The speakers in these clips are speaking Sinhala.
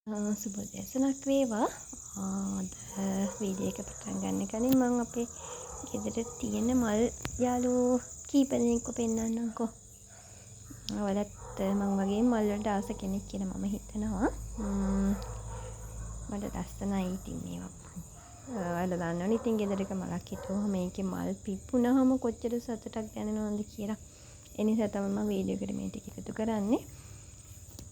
සුබ දැසනක් වේවා. අද වීඩියෝ එක පටන් ගන්න කලින් මම අපේ ගෙදර තියෙන මල් යාළුවෝ කීප දෙනෙක්ව පෙන්නන්නම්කෝ. ඔයාලත් මං වගේ මල් වලට ආස කෙනෙක් කියලා මම හිතනවා. මට ලස්සනයි ඉතින් මේවා. ඔයාලා දන්නවනේ ඉතින් ගෙදරක මලක් හිටුවම මේකේ මල් පිප්පුනහම කොච්චර සතුටක් දැනෙනවද කියලා. ඒ නිසා තමයි මම වීඩියෝ එකට මේ ටික එකතු කරන්නේ.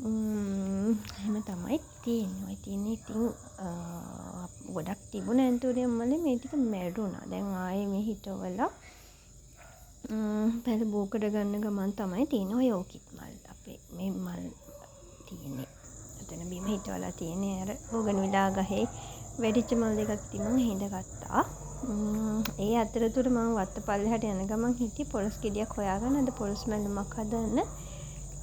එහෙම තමයි තියෙන්නේ. ඉතින් ගොඩක් තිබුණ ඇන්තෝරියම් වල මේ ටික මැරුණා. දැන් ආයේ මේ හිටවලා පැල බෝකඩ ගන්න ගමන් තමයි තියෙන්නේ ඔය ඕකිඩ් මල්. අපේ මේ මල් තියෙන්නේ. එතන බිම හිටවලා තියෙන්නේ අර බෝගන්විලා ගහේ වැඩිච්ච මල් දෙකක් තිබුණා හිඳගත්තා. ඒ අතරතුර මම වත්ත පල්ලෙහාට යන ගමන් හිටියේ පොලස් ගෙඩියක් හොයාගෙන අද පොලස් මැල්ලුමක් හදන්න.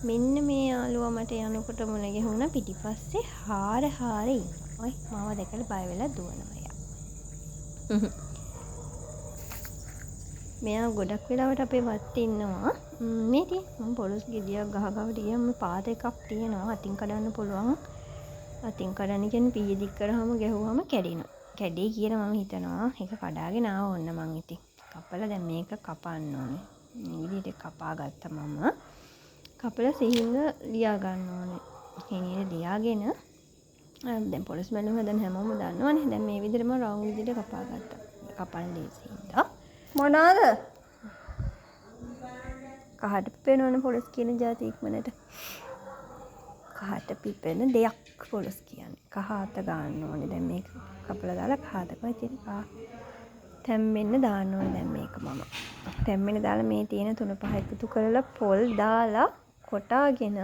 මෙන්න මේ යාළුවා මට යනකොට මුණ ගැහුණා පිටිපස්සේ හාර ඉන්නවා. ඔය මාව දැකලා බය වෙලා දුවනවා එයා. මෙයා ගොඩක් වෙලාවට අපේ වත්තේ ඉන්නවා. මේ ඉතින් මම පොලස් ගෙඩියක් ගහගවට ගියාම පාත එකක් තියෙනවා. අතින් කඩන්න පුළුවන්. අතින් කඩන්න කියන්නේ පීය දික් කරාම ගැහුවාම කැඩෙනවා. කැඩේ කියලා මම හිතනවා. ඒක කඩාගෙන ආව ඕන්න මං ඉතින්. කපලා දැන් මේක කපන්න ඕනේ. මේ විදිහට කපා ගත්තා මම. කපලා සිහින්ද ලියා ගන්න ඕනේ. කෙනියට ලියාගෙන දැන් පොලස් මැල්ලුම හදන හැමෝම දන්නවනේ. දැන් මේ විදිහට මම රවුම් විදිහට කපා ගත්තා. කපන්න ලේසියිද? මොනවාද? කහට පිපෙනවනේ පොලස් කියන જાති ඉක්මනට. කහට පිපෙන දෙයක් පොලස් කියන්නේ. කහ අත ගන්න ඕනේ. දැන් මේක කපලා දාලා කහ අත කොයි තියෙන කහ තැම්බෙන්න දාන්න ඕනේ දැන් මේක මම. තැම්බෙන්න දාලා මේ තියෙන 3-5 එකතු කරලා පොල් දාලා කොටාගෙන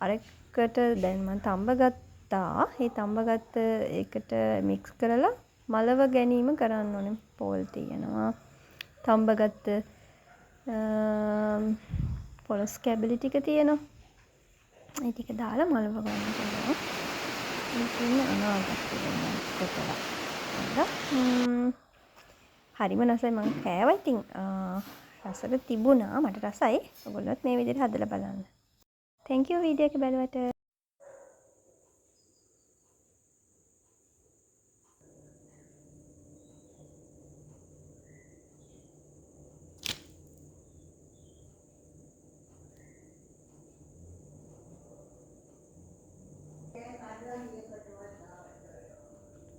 අරකට දැන් මම තඹ ගත්තා. ඒ තඹ ගත්ත එකට මික්ස් කරලා මලව ගැනීම කරන්න ඕනේ. පොල් තියෙනවා. තඹ ගත්ත පොලස් කැබලි ටික තියෙනවා. ඒ ටික දාලා මලව ගන්න පුළුවන්. මේකෙන් අනාගත වෙනවා කොටලා. හරිම රසයි මම කෑවා ඉතින් රසට තිබුණා මට රසයි. ඔයගොල්ලොත් මේ විදිහට හදලා බලන්න. Thank you වීඩියෝ එක බලුවට.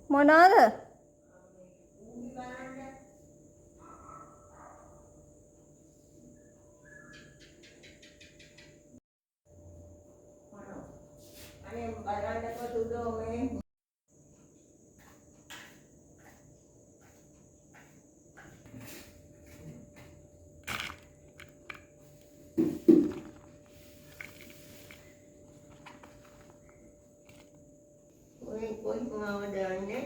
මොනවාද? අනේ බලන්නකො සුදෝ මේ කොයි මාව දාන්නේ